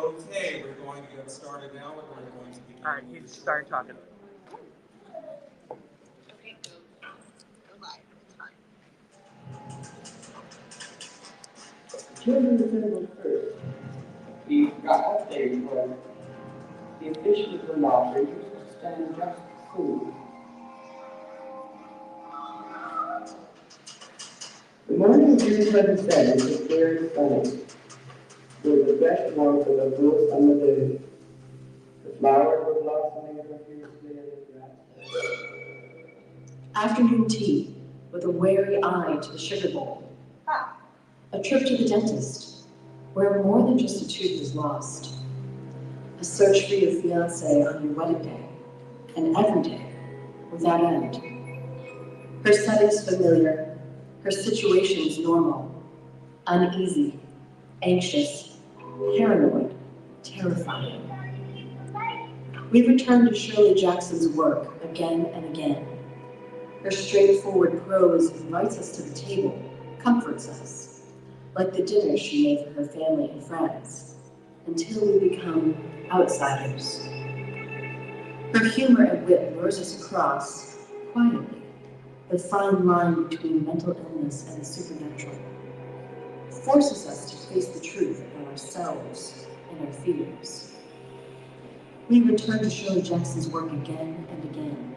Okay, we're going to get started now. We're going to begin. All right, you start talking. Okay, go live. It's fine. Children assembled first. We got updated was the officials were not reduced to stand just soon. The morning of June 27th was very sunny, with the fresh warmth of a full summer day. The flowers were blossoming profusely in the grass. Afternoon tea with a wary eye to the sugar bowl. A trip to the dentist, where more than just a tooth is lost. A search for your fiancé on your wedding day, and every day, without end. Her setting's familiar, her situation's normal, uneasy, anxious, paranoid, terrifying. We return to Shirley Jackson's work again and again. Her straightforward prose invites us to the table, comforts us, like the dinner she made for her family and friends, until we become outsiders. Her humor and wit lures us across, quietly, the fine line between mental illness and the supernatural, forces us to face the truth about ourselves and our fears. We return to Shirley Jackson's work again and again.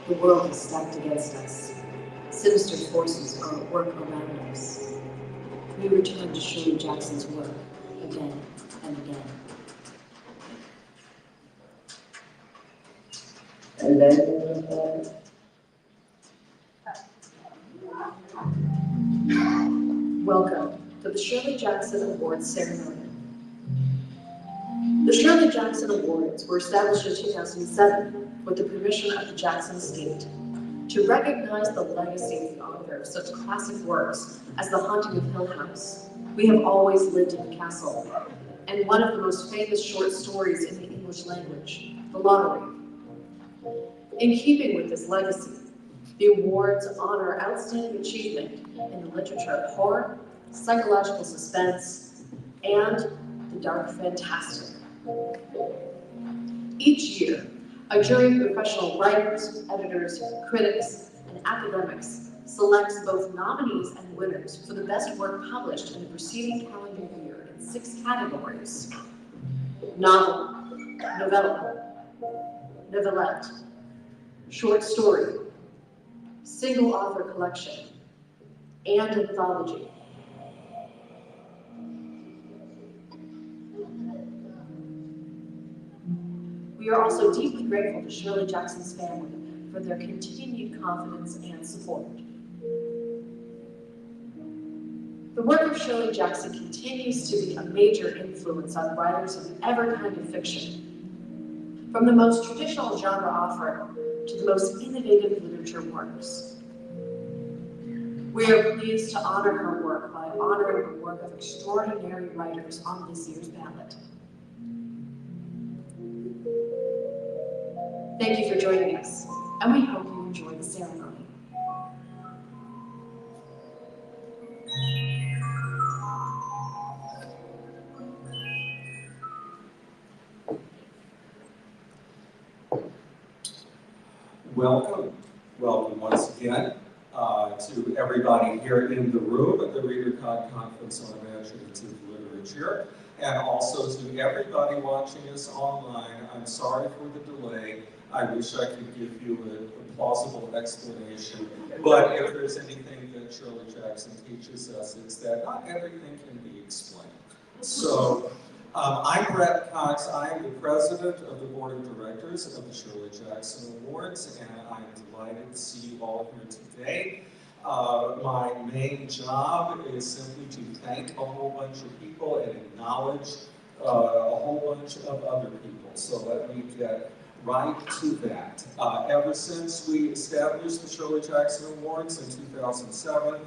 The world is stacked against us. Sinister forces are at work around us. We return to Shirley Jackson's work again and again. And then Welcome to the Shirley Jackson Awards ceremony. The Shirley Jackson Awards were established in 2007 with the permission of the Jackson estate to recognize the legacy of the author of such classic works as The Haunting of Hill House, We Have Always Lived in the Castle, and one of the most famous short stories in the English language, The Lottery. In keeping with this legacy, the awards honor outstanding achievement in the literature of horror, psychological suspense, and the dark fantastic. Each year, a jury of professional writers, editors, critics, and academics selects both nominees and winners for the best work published in the preceding calendar year in 6 categories: novel, novella, novelette, short story, single author collection, and anthology. We are also deeply grateful to Shirley Jackson's family for their continued confidence and support. The work of Shirley Jackson continues to be a major influence on writers of every kind of fiction, from the most traditional genre offering to the most innovative literature works. We are pleased to honor her work by honoring the work of extraordinary writers on this year's ballot. Thank you for joining us, and we hope you enjoy the ceremony. Welcome once again to everybody here in the room at the Readercon Conference on Imaginative Literature, and also to everybody watching us online. I'm sorry for the delay. I wish I could give you a plausible explanation, but if there's anything that Shirley Jackson teaches us, it's that not everything can be explained. So I'm Brett Cox. I am the president of the board of directors of the Shirley Jackson Awards, and I'm delighted to see you all here today. My main job is simply to thank a whole bunch of people and acknowledge a whole bunch of other people. So let me get right to that. Ever since we established the Shirley Jackson Awards in 2007,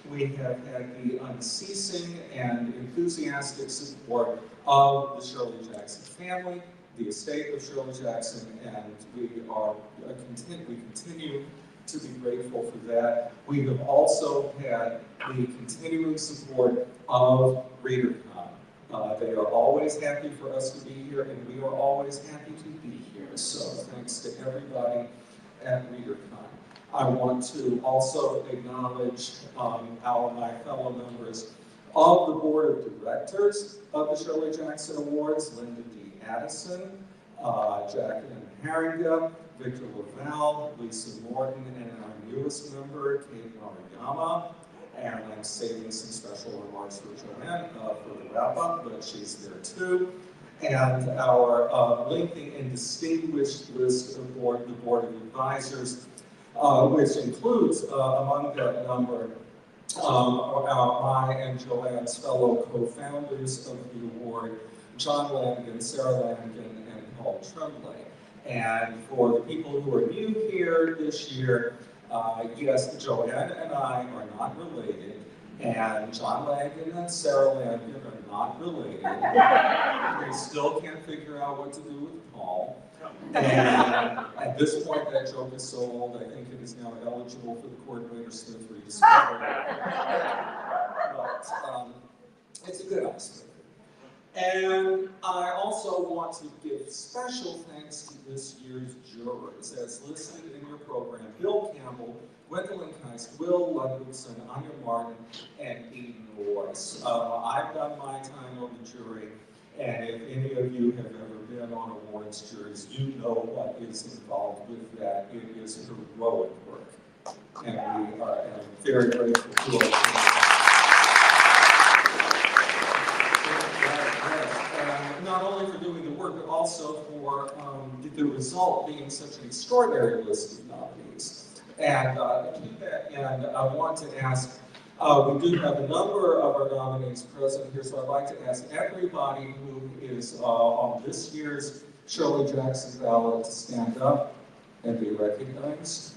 we have had the unceasing and enthusiastic support of the Shirley Jackson family, the estate of Shirley Jackson, and we continue to be grateful for that. We have also had the continuing support of Readercon. They are always happy for us to be here, and we are always happy to be here. So thanks to everybody at Readercon. I want to also acknowledge my fellow members of the Board of Directors of the Shirley Jackson Awards, Linda D. Addison, Jacqueline Haringa, Victor Lavelle, Lisa Morton, and our newest member, Kate Maruyama. And I'm saving some special remarks for Joanne for the wrap-up, but she's there too. And our lengthy and distinguished list of the Board of Advisors, which includes, among that number, my and Joanne's fellow co-founders of the award, John Lanigan, Sarah Lanigan, and Paul Tremblay. And for the people who are new here this year, yes, Joanne and I are not related, and John Lanigan and Sarah Lanigan are not related. We still can't figure out what to do with Paul. And at this point, that joke is so old, I think it is now eligible for the Coordinator Smith rediscovery. But it's a good icebreaker. And I also want to give special thanks to this year's jurors, as listed in your program: Bill Campbell, Gwendolyn Keist, Will Ludwigson, Anya Martin, and Eden Royce. I've done my time on the jury, and if any of you have ever been on awards juries, you know what is involved with that. It is heroic work, and we are very grateful to our team. Not only for doing the work, but also for the result being such an extraordinary list of nominees. And keep that, and I want to ask, we do have a number of our nominees present here, so I'd like to ask everybody who is on this year's Shirley Jackson ballot to stand up and be recognized.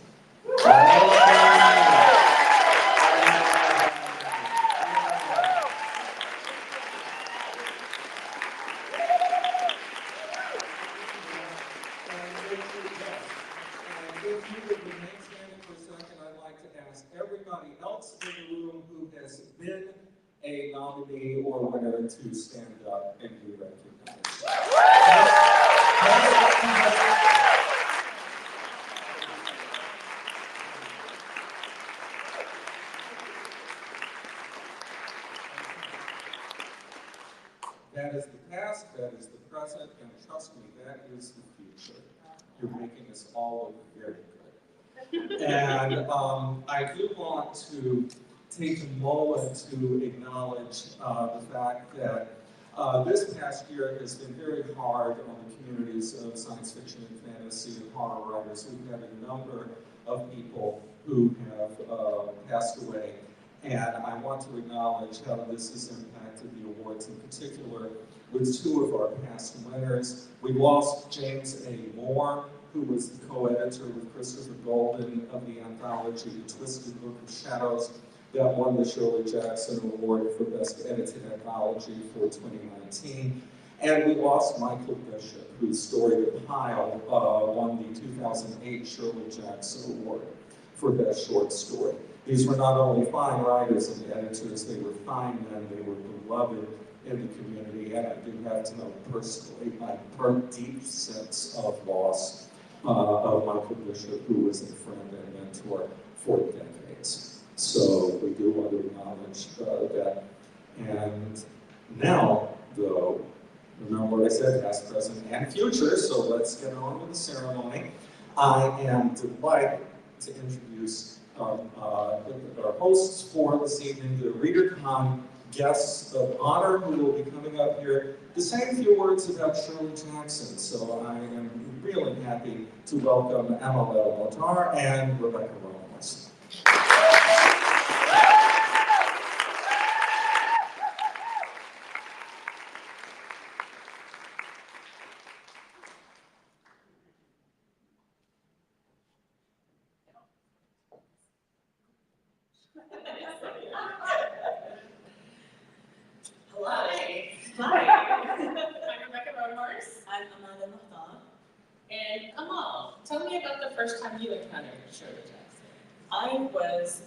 Everybody else in the room who has been a nominee or winner to stand up and be recognized. That is the past, that is the present, and trust me, that is the future. You're making us all look very good. And I do want to take a moment to acknowledge the fact that this past year has been very hard on the communities of science fiction and fantasy and horror writers. We've had a number of people who have passed away. And I want to acknowledge how this has impacted the awards, in particular with two of our past winners. We lost James A. Moore, who was the co-editor with Christopher Golden of the anthology The Twisted Book of Shadows, that won the Shirley Jackson Award for Best Edited Anthology for 2019. And we lost Michael Bishop, whose story The Pile won the 2008 Shirley Jackson Award for Best Short Story. These were not only fine writers and editors, they were fine men, they were beloved in the community, and I do have to know personally my deep sense of loss of Michael Bishop, who was a friend and mentor for decades. So we do want to acknowledge that. And now, though, remember what I said, past, present, and future, so let's get on with the ceremony. I am delighted to introduce our hosts for this evening, the Readercon guests of honor who will be coming up here to say a few words about Shirley Jackson. So I am really happy to welcome Novella and Rebecca Ramos. Hi, I'm Rebecca Rodenhorst. I'm Novella. And Amal, tell me about the first time you encountered Shirley Jackson. I was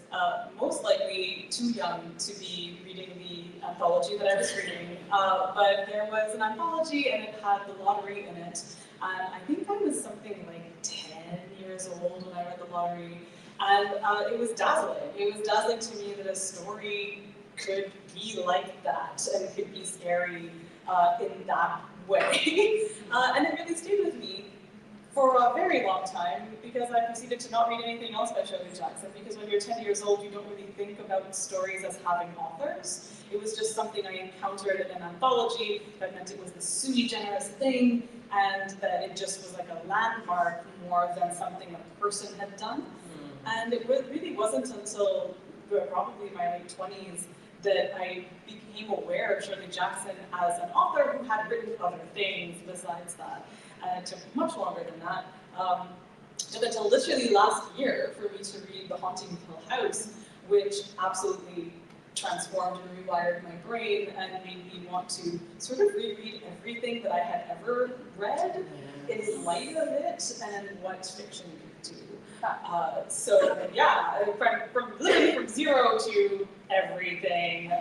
most likely too young to be reading the anthology that I was reading, but there was an anthology and it had the lottery in it. And I think I was something like 10 years old when I read the lottery, and it was dazzling. It was dazzling to me that a story could be like that and could be scary in that way. And it really stayed with me for a very long time, because I proceeded to not read anything else by Shirley Jackson, because when you're 10 years old, you don't really think about stories as having authors. It was just something I encountered in an anthology that meant it was this sui generis thing, and that it just was like a landmark more than something a person had done. And it really wasn't until probably my late 20s that I became aware of Shirley Jackson as an author who had written other things besides that. And it took much longer than that. It took until literally last year for me to read The Haunting of Hill House, which absolutely transformed and rewired my brain and made me want to sort of reread everything that I had ever read in light of it and what fiction could do. So yeah, from literally from zero to everything,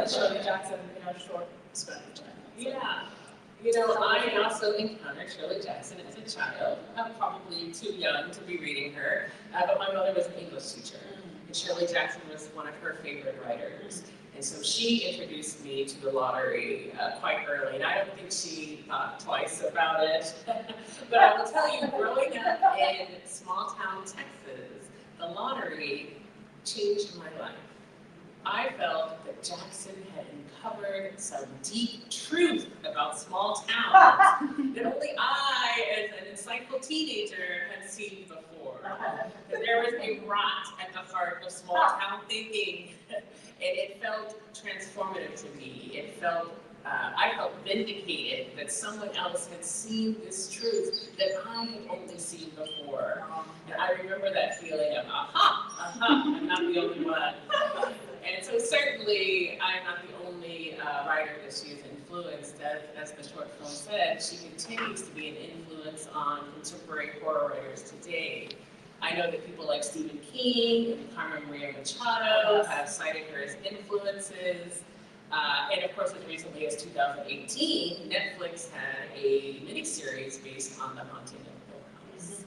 Shirley Jackson in a short span of time. So. Yeah. You know, I also encountered Shirley Jackson as a child. I'm probably too young to be reading her, but my mother was an English teacher, and Shirley Jackson was one of her favorite writers. And so she introduced me to the lottery quite early, and I don't think she thought twice about it. But I will tell you, growing up in small town Texas, the lottery changed my life. I felt that Jackson had uncovered some deep truth about small towns that only I, as an insightful teenager, had seen before. That there was a rot at the heart of small town thinking, and it felt transformative to me. It felt, I felt vindicated that someone else had seen this truth that I had only seen before. And I remember that feeling of, I'm not the only one. And so certainly, I'm not the only writer that she has influenced. As the short film said, she continues to be an influence on contemporary horror writers today. I know that people like Stephen King and Carmen Maria Machado have cited her as influences. And of course, as recently as 2018, Netflix had a miniseries based on The Haunting of Hill House.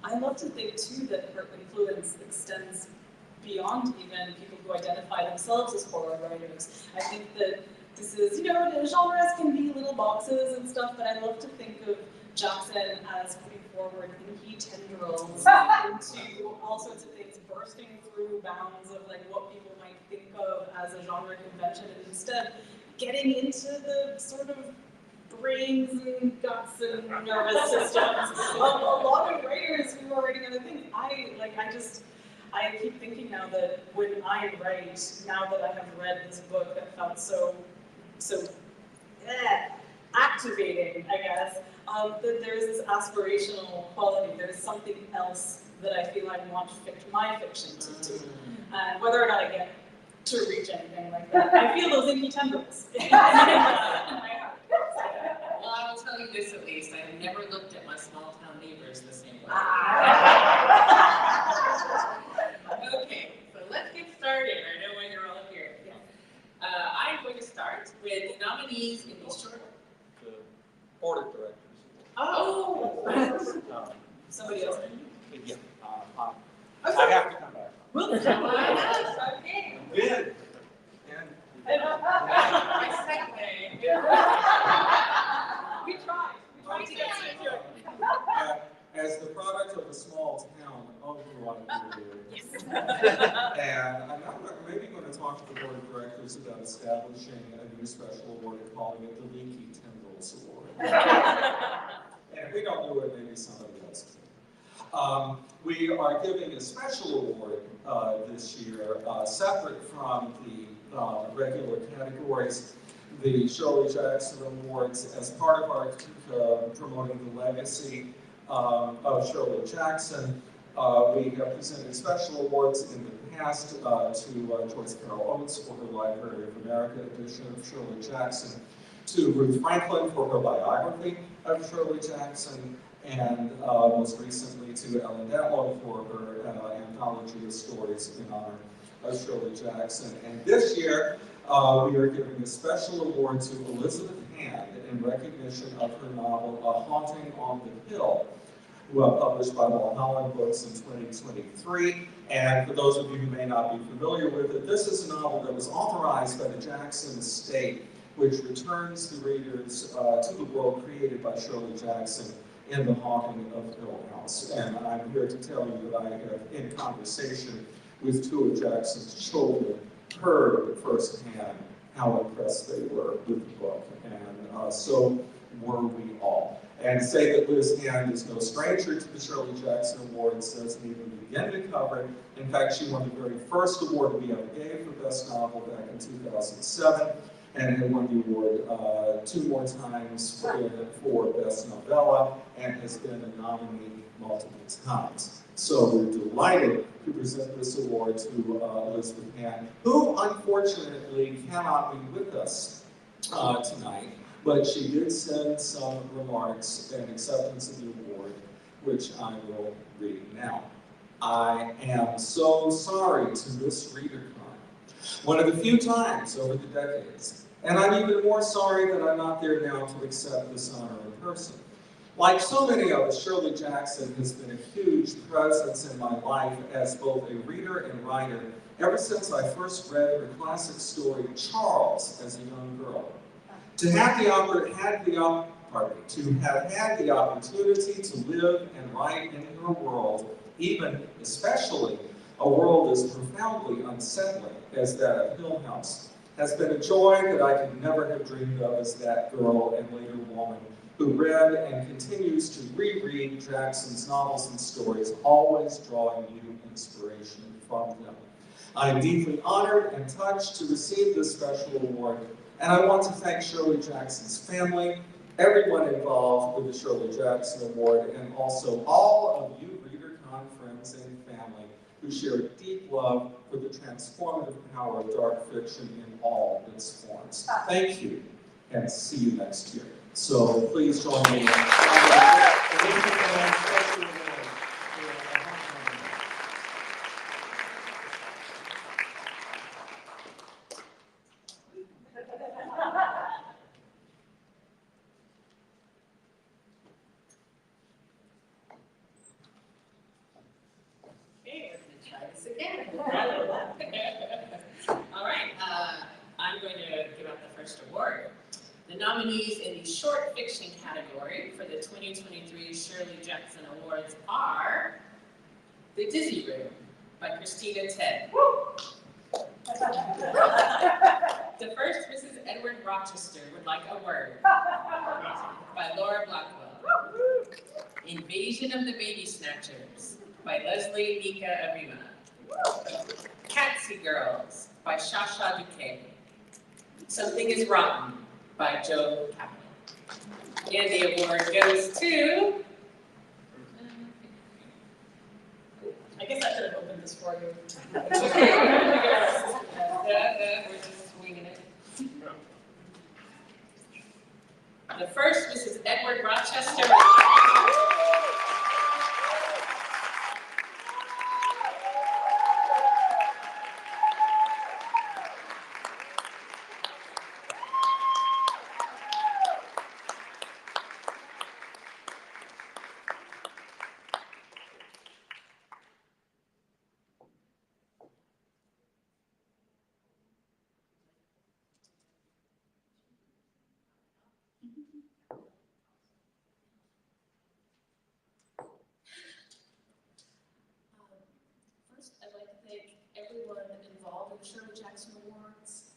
I love to think too that her influence extends beyond even people who identify themselves as horror writers. I think that this is, you know, genres can be little boxes and stuff, but I love to think of Jackson as putting forward inky tendrils into all sorts of things, bursting through bounds of like what people might think of as a genre convention, and instead getting into the sort of brains and guts and nervous systems of a lot of writers who are writing other things. I keep thinking now that when I write, now that I have read this book that felt so activating, I guess, that there is this aspirational quality. There's something else that I feel I want my fiction to do. And whether or not I get to reach anything like that, I feel those inky tendrils. Well, I will tell you this at least, I have never looked at my small town neighbors the same way. Okay, so let's get started. I know why you're all here. I'm going to start with the nominees in the short. The board of directors. Oh! Somebody else. Yeah. I have to come back. Will do. Okay. Good. My segue. We tried. We tried to get to it. As the product of a small town, we want to do it. And I'm maybe going to talk to the board of directors about establishing a new special award and calling it the Leaky Tendrils Award. And if we don't do it, maybe somebody else can. We are giving a special award this year, separate from the regular categories, the Shirley Jackson Awards, as part of our promoting the legacy of Shirley Jackson. We have presented special awards in the past to Joyce Carol Oates for her Library of America edition of Shirley Jackson, to Ruth Franklin for her biography of Shirley Jackson, and most recently to Novella for her anthology of stories in honor of Shirley Jackson. And this year, we are giving a special award to Elizabeth Hand in recognition of her novel, A Haunting on the Hill, published by Mulholland Books in 2023. And for those of you who may not be familiar with it, this is a novel that was authorized by the Jackson estate, which returns the readers to the world created by Shirley Jackson in The Haunting of Hill House. And I'm here to tell you that I have, in conversation with two of Jackson's children, heard firsthand how impressed they were with the book. And so were we all. And to say that Liz Hand is no stranger to the Shirley Jackson Awards doesn't even begin to cover it. In fact, she won the very first award we ever gave for Best Novel back in 2007, and had won the award 2 more times for Best Novella, and has been a nominee multiple times. So we're delighted to present this award to Elizabeth Hand, who unfortunately cannot be with us tonight. But she did send some remarks in acceptance of the award, which I will read now. I am so sorry to miss Readercon, one of the few times over the decades. And I'm even more sorry that I'm not there now to accept this honor in person. Like so many of us, Shirley Jackson has been a huge presence in my life as both a reader and writer ever since I first read her classic story, Charles, as a young girl. To have had the opportunity to live and write in her world, even especially a world as profoundly unsettling as that of Hill House, has been a joy that I could never have dreamed of as that girl and later woman who read and continues to reread Jackson's novels and stories, always drawing new inspiration from them. I am deeply honored and touched to receive this special award. And I want to thank Shirley Jackson's family, everyone involved with the Shirley Jackson Award, and also all of you Readercon friends and family who share a deep love for the transformative power of dark fiction in all its forms. Thank you, and see you next year. So please join me. All right, I'm going to give out the first award. The nominees in the short fiction category for the 2023 Shirley Jackson Awards are The Dizzy Room by Christina Ted. The First Mrs. Edward Rochester Would Like a Word by Laura Blackwell. Invasion of the Baby Snatchers by Leslie Nika Arima. Catsy Girls by Shasha Duque. Something is Rotten by Joe Kaplan. And the award goes to... I guess I should have opened this for you. We're just winging it. The First Mrs. Edward Rochester. First, I'd like to thank everyone involved in the Shirley Jackson Awards,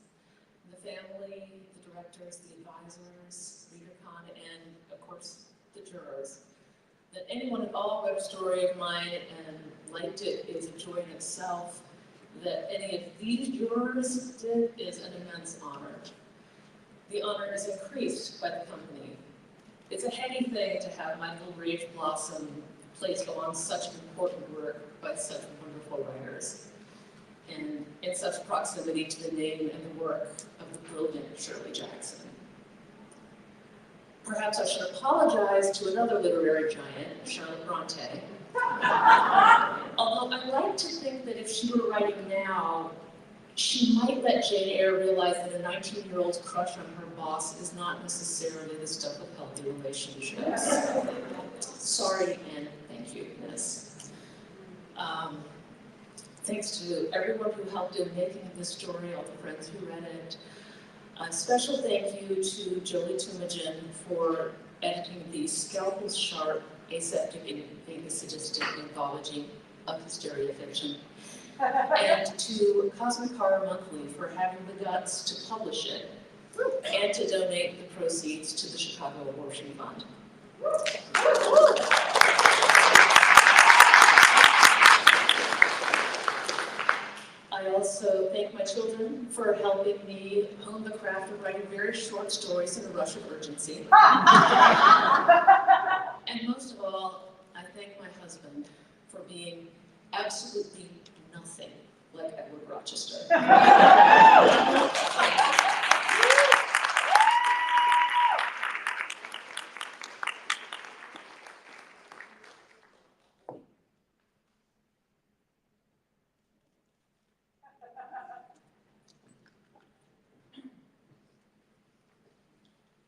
the family, the directors, the advisors, Readercon, and of course, the jurors. That anyone at all read a story of mine and liked it is a joy in itself. That any of these jurors did is an immense honor. The honor is increased by the company. It's a heady thing to have my little rage blossom placed along such important work by such wonderful writers, and in such proximity to the name and the work of the brilliant Shirley Jackson. Perhaps I should apologize to another literary giant, Charlotte Bronte. Although I like to think that if she were writing now, she might let Jane Eyre realize that a 19-year-old's crush on her boss is not necessarily the stuff of healthy relationships. Sorry, and thank you, Miss. Thanks to everyone who helped in making this story, all the friends who read it. A special thank you to Jolie Tumagen for editing the scalpel-sharp, aseptic, and vaguely sadistic anthology of hysteria fiction. And to Cosmic Horror Monthly for having the guts to publish it and to donate the proceeds to the Chicago Abortion Fund. I also thank my children for helping me hone the craft of writing very short stories in a rush of urgency. And most of all, I thank my husband for being absolutely nothing like Edward Rochester.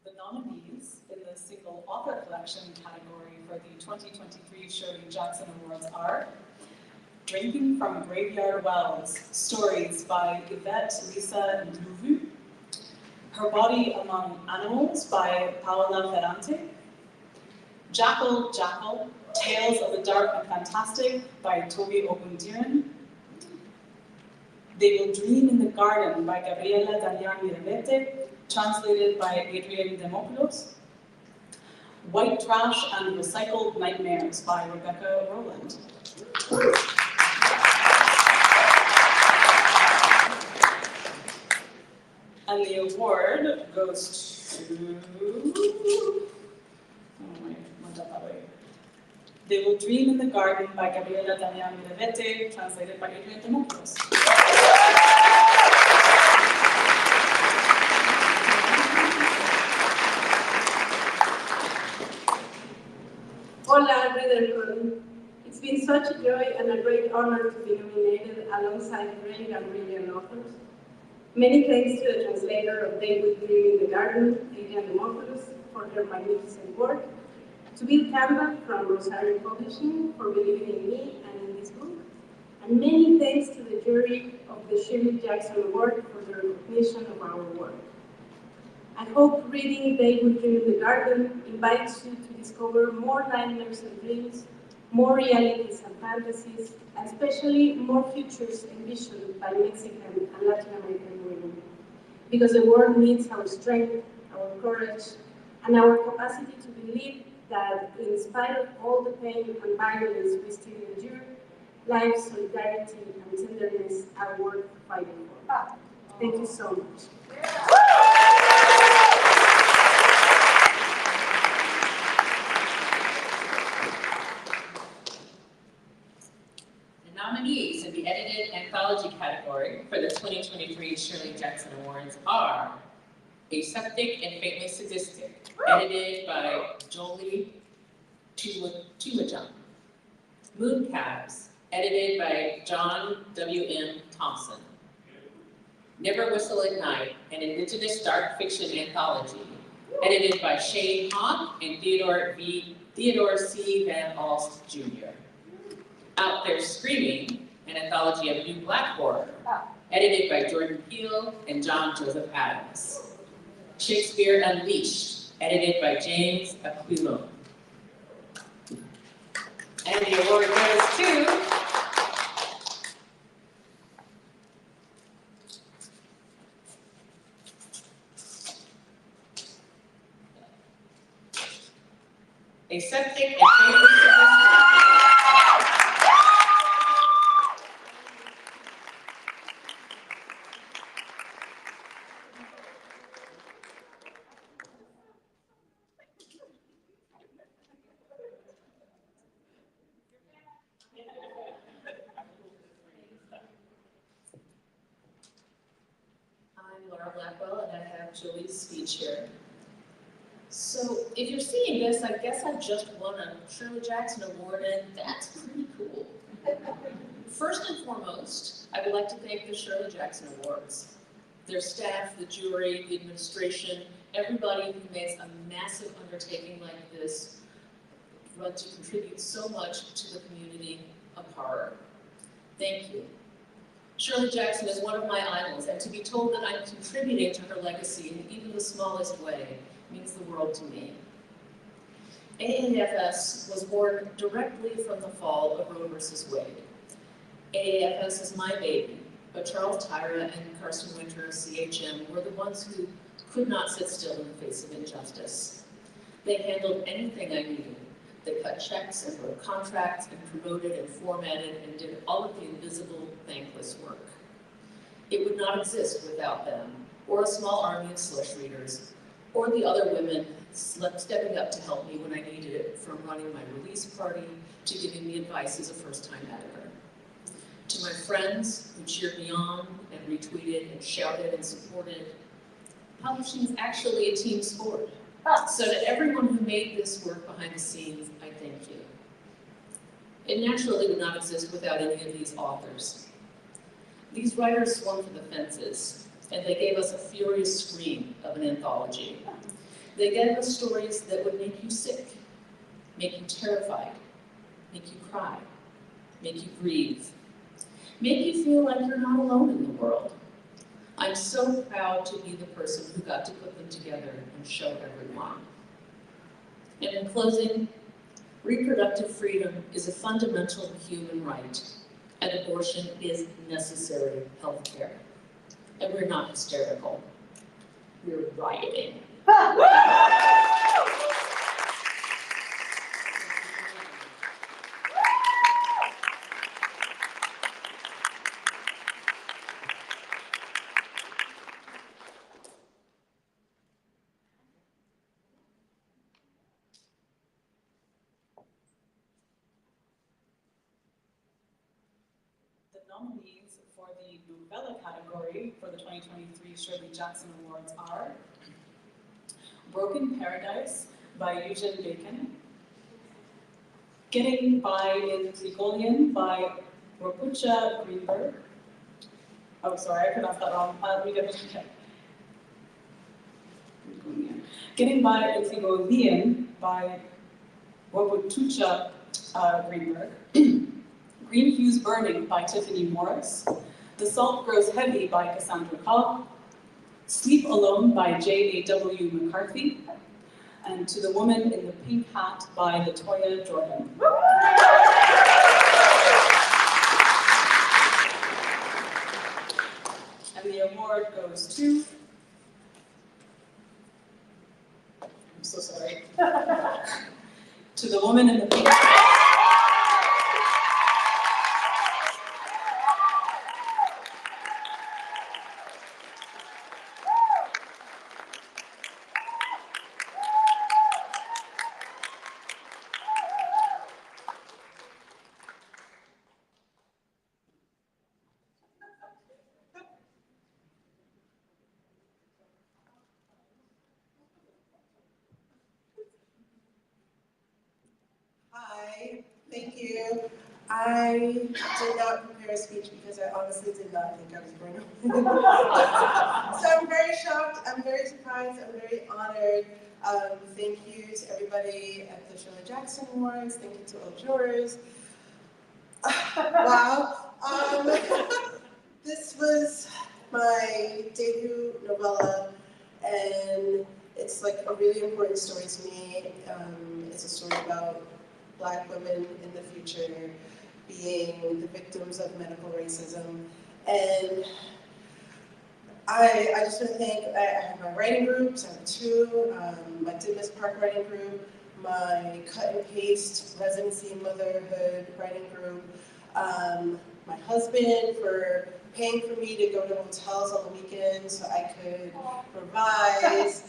The nominees in the single author collection category for the 2023 Shirley Jackson Awards are Drinking from Graveyard Wells, stories by Yvette Lisa Ndlovu, Her Body Among Animals by Paola Ferrante, Jackal Jackal, Tales of the Dark and Fantastic by Toby Ogundiran, They Will Dream in the Garden by Gabriela Damian Mirabete, translated by Adrian Demopoulos, White Trash and Recycled Nightmares by Rebecca Rowland. And the award goes to, went up that way. They Will Dream in the Garden by Gabriela Damian Mirabete, translated by Adrian Demopoulos. Hola, Readercon. It's been such a joy and a great honor to be nominated alongside great and brilliant authors. Many thanks to the translator of They Will Dream in the Garden, Adrian Demopoulos, for her magnificent work, to Bill Campbell from Rosario Publishing for believing in me and in this book, and many thanks to the jury of the Shirley Jackson Award for the recognition of our work. I hope reading They Will Dream in the Garden invites you to discover more nightmares and dreams, more realities and fantasies, and especially more futures envisioned by Mexican and Latin American women. Because the world needs our strength, our courage, and our capacity to believe that in spite of all the pain and violence we still endure, life, solidarity, and tenderness are worth fighting for. Thank you so much. Nominees in the Edited Anthology category for the 2023 Shirley Jackson Awards are Aseptic and Faintly Sadistic, edited by Jolie Tumagen. Mooncalves, edited by John W.M. Thompson. Never Whistle at Night, an Indigenous dark fiction anthology, edited by Shane Hawk and Theodore C. Van Alst Jr. Out There Screaming, an anthology of new black horror, edited by Jordan Peele and John Joseph Adams. Shakespeare Unleashed, edited by James Aquilon. And the award goes to Aseptic and Faintly Sadistic. I'm Laura Blackwell, and I have Julie's speech here. So if you're seeing this, I guess I just won a Shirley Jackson Award, and that's pretty cool. First and foremost, I would like to thank the Shirley Jackson Awards. Their staff, the jury, the administration, everybody who makes a massive undertaking like this, want to contribute so much to the community of horror. Thank you. Shirley Jackson is one of my idols, and to be told that I'm contributing to her legacy in even the smallest way means the world to me. AAFS was born directly from the fall of Roe versus Wade. AAFS is my baby, but Charles Tyra and Carson Winter of CHM were the ones who could not sit still in the face of injustice. They handled anything I needed. They cut checks and wrote contracts and promoted and formatted and did all of the invisible, thankless work. It would not exist without them, or a small army of slush readers, or the other women stepping up to help me when I needed it, from running my release party to giving me advice as a first-time editor. To my friends who cheered me on and retweeted and shouted and supported, publishing is actually a team sport. So to everyone who made this work behind the scenes, I thank you. It naturally would not exist without any of these authors. These writers swung for the fences, and they gave us a furious scream of an anthology. They gave us stories that would make you sick, make you terrified, make you cry, make you grieve, make you feel like you're not alone in the world. I'm so proud to be the person who got to put them together and show everyone. And in closing, reproductive freedom is a fundamental human right, and abortion is necessary health care. And we're not hysterical. We're rioting. The nominees for the Novella category for the 2023 Shirley Jackson Awards are Broken Paradise by Eugene Bacon, Getting By in Trigolian by Ropucha Greenberg. Oh, sorry, I pronounced that wrong. Let me get it again. Getting By in Trigolian by Ropucha Greenberg. Green Hues Burning by Tiffany Morris, The Salt Grows Heavy by Cassandra Cobb, Sleep Alone by J.A.W. McCarthy, and To the Woman in the Pink Hat by Latoya Jordan. And the award goes to, I'm so sorry, To the Woman in the Pink Hat. Hi, thank you. I did not prepare a speech because I honestly did not think I was going to. So I'm very shocked, I'm very surprised, I'm very honored. Thank you to everybody at the Shirley Jackson Awards, thank you to all jurors. Wow. This was my debut novella, and it's like a really important story to me. It's a story about Black women in the future being the victims of medical racism. And I just want to thank, I have my writing groups, I have two, my Dimas Park writing group, my cut and paste residency motherhood writing group, my husband for paying for me to go to hotels on the weekends so I could revise,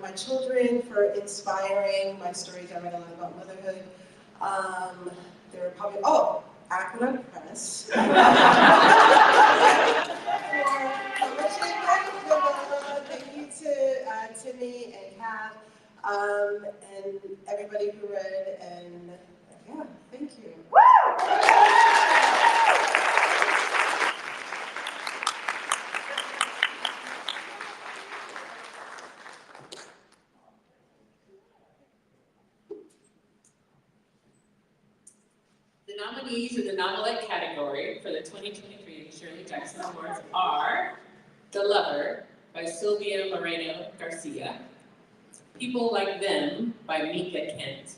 my children for inspiring my stories. I write a lot about motherhood. There were probably, Aqueduct Press. For publishing my novella. Thank you to Timmy and Kat. and everybody who read, and yeah, thank you. The nominees in the Novelette category for the 2023 Shirley Jackson Awards are The Lover by Sylvia Moreno Garcia, People Like Them by Mika Kent,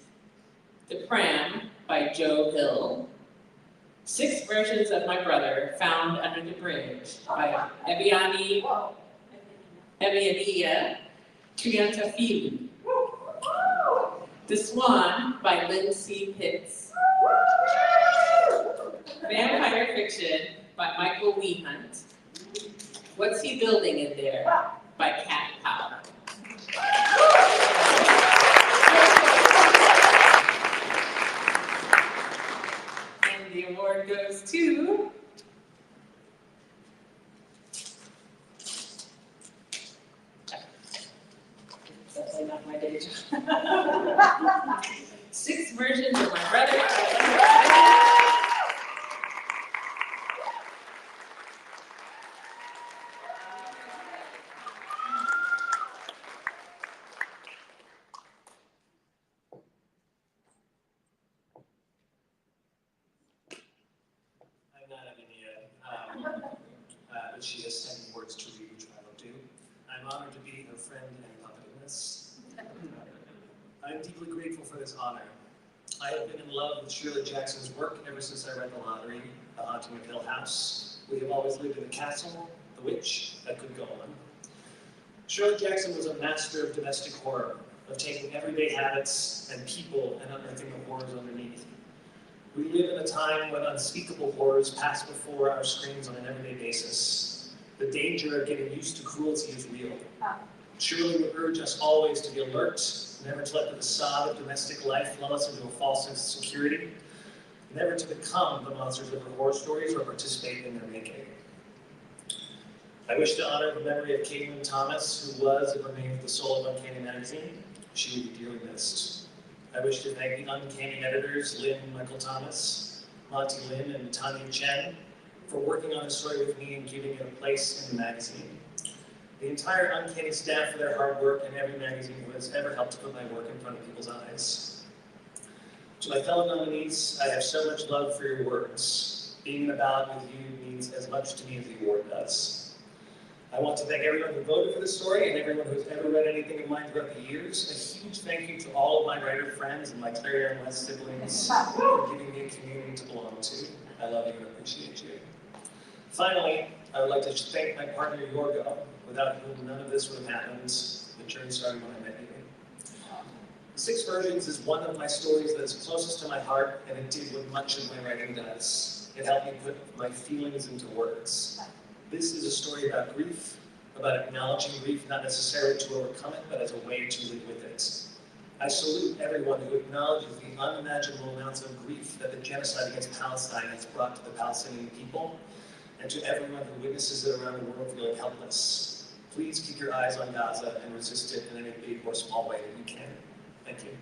The Pram by Joe Hill, 6 Versions of My Brother Found Under the Bridge by Ebiania Triantafili, The Swan by Lindsay Pitts, Vampire Fiction by Michael Wehunt, What's He Building in There by Cat Powell. And the award goes to definitely not my day job. 6 Versions of My Brother. I'm not Avinia, but she has sent words to read, which I will do. I'm honored to be her friend and puppet in this. I'm deeply grateful for this honor. I have been in love with Shirley Jackson's work ever since I read The Lottery, The Haunting of Hill House. We have always lived in a castle, The Witch, that could go on. Shirley Jackson was a master of domestic horror, of taking everyday habits and people and unearthing the horrors underneath. We live in a time when unspeakable horrors pass before our screens on an everyday basis. The danger of getting used to cruelty is real. Shirley would urge us always to be alert, never to let the facade of domestic life lull us into a false sense of security, never to become the monsters of her horror stories or participate in their making. I wish to honor the memory of Caitlin Thomas, who was and remains the soul of Uncanny Magazine. She will be dearly missed. I wish to thank the Uncanny editors, Lynn and Michael Thomas, Monty Lin and Tanya Chen, for working on the story with me and giving it a place in the magazine. The entire Uncanny staff for their hard work, and every magazine who has ever helped to put my work in front of people's eyes. To my fellow nominees, I have so much love for your words. Being in a ballot with you means as much to me as the award does. I want to thank everyone who voted for this story and everyone who has ever read anything of mine throughout the years. A huge thank you to all of my writer friends and my Claire and Wes siblings for giving me a community to belong to. I love you and appreciate you. Finally, I would like to thank my partner Yorgo, without whom none of this would have happened. The journey started when I met you. 6 Versions is one of my stories that is closest to my heart, and it did what much of my writing does. It helped me put my feelings into words. This is a story about grief, about acknowledging grief, not necessarily to overcome it, but as a way to live with it. I salute everyone who acknowledges the unimaginable amounts of grief that the genocide against Palestine has brought to the Palestinian people, and to everyone who witnesses it around the world feeling helpless. Please keep your eyes on Gaza and resist it in any big or small way that you can. Thank you.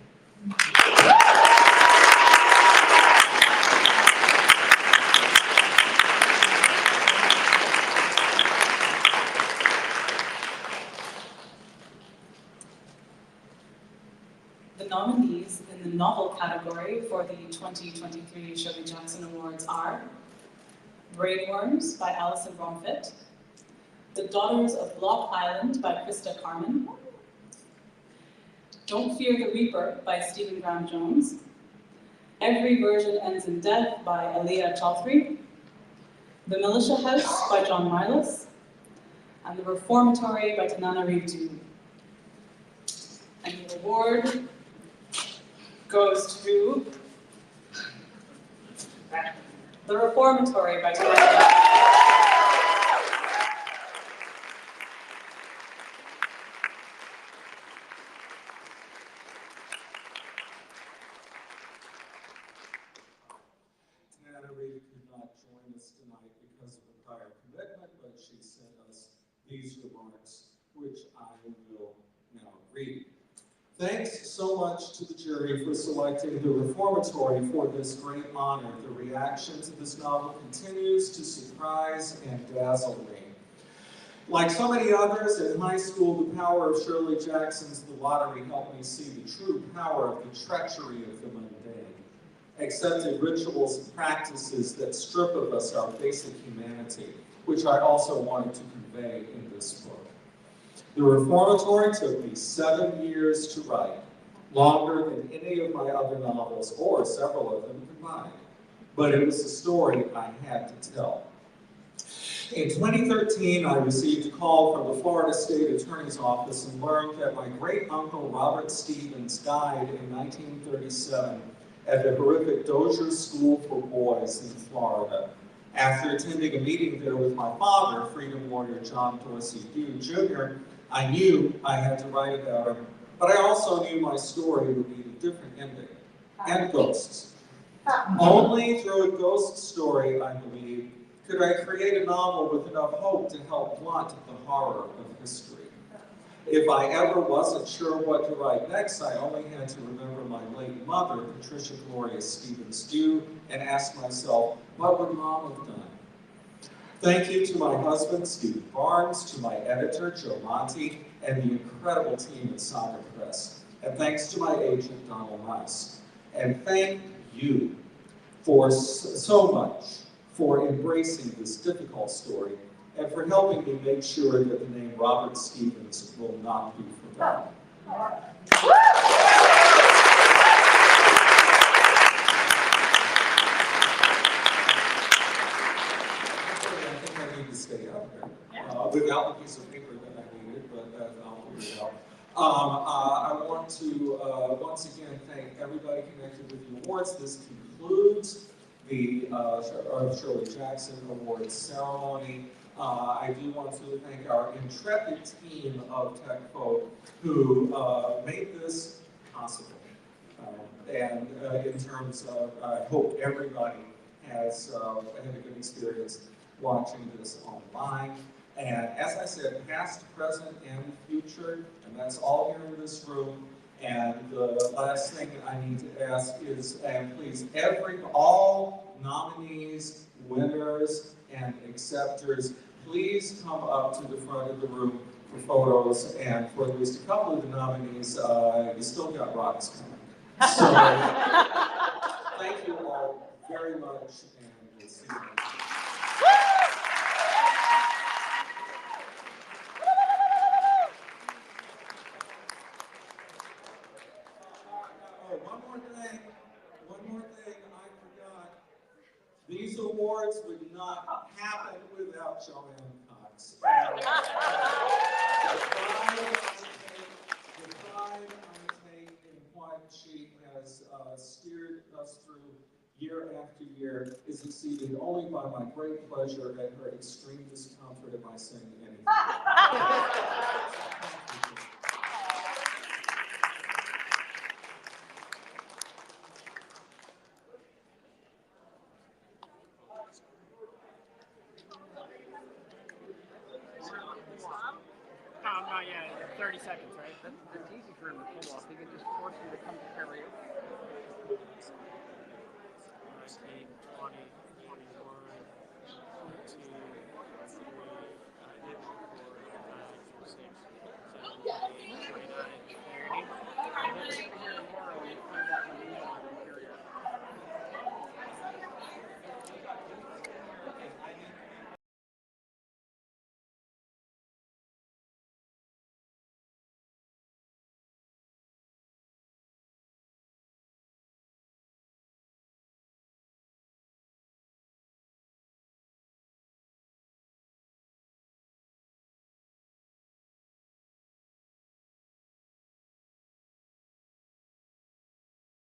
The nominees in the novel category for the 2023 Shirley Jackson Awards are Brainworms by Alison Bromfitt, The Daughters of Block Island by Krista Carmen, Don't Fear the Reaper by Stephen Graham Jones, Every Version Ends in Death by Aliyah Chaudhry, The Militia House by John Milas, and The Reformatory by Tananarive Due. And the award goes to The Reformatory by Tananarive. Tananarive could not join us tonight because of a prior commitment, but she sent us these remarks, which I will now read. Thanks so much to the jury for selecting the reformatory for this great honor. The reaction to this novel continues to surprise and dazzle me. Like so many others in high school, the power of Shirley Jackson's The Lottery helped me see the true power of the treachery of the mundane, accepted rituals and practices that strip of us our basic humanity, which I also wanted to convey in this book. The reformatory took me 7 years to write, longer than any of my other novels, or several of them combined. But it was a story I had to tell. In 2013, I received a call from the Florida State Attorney's Office and learned that my great-uncle Robert Stevens died in 1937 at the horrific Dozier School for Boys in Florida. After attending a meeting there with my father, freedom warrior John Dorsey Dew Jr., I knew I had to write about him, but I also knew my story would need a different ending, and ghosts. Only through a ghost story, I believe, could I create a novel with enough hope to help blunt the horror of history. If I ever wasn't sure what to write next, I only had to remember my late mother, Patricia Gloria Stevens Dew, and ask myself, what would Mom have done? Thank you to my husband, Stephen Barnes, to my editor, Joe Monti, and the incredible team at Saga Press. And thanks to my agent, Donald Rice. And thank you for so much for embracing this difficult story and for helping me make sure that the name Robert Stevens will not be forgotten. To stay out there without the piece of paper that I needed, but I'll figure it out. I want to once again thank everybody connected with the awards. This concludes the Shirley Jackson Awards ceremony. I do want to thank our intrepid team of tech folk who made this possible. And in terms of, I hope everybody has had a good experience watching this online. And as I said, past, present, and future, and that's all here in this room. And the last thing I need to ask is, and please, all nominees, winners, and acceptors, please come up to the front of the room for photos. And for at least a couple of the nominees, you still got rocks coming. So, thank you all very much, and we'll see you next time. One more thing I forgot. These awards would not happen without Joanne Cox. The pride I take in what she has steered us through year after year is exceeded only by my great pleasure and her extreme discomfort if I sing anything. Not yet. 30 seconds, right? That's easy for him to pull off. He can just force you to come to karaoke.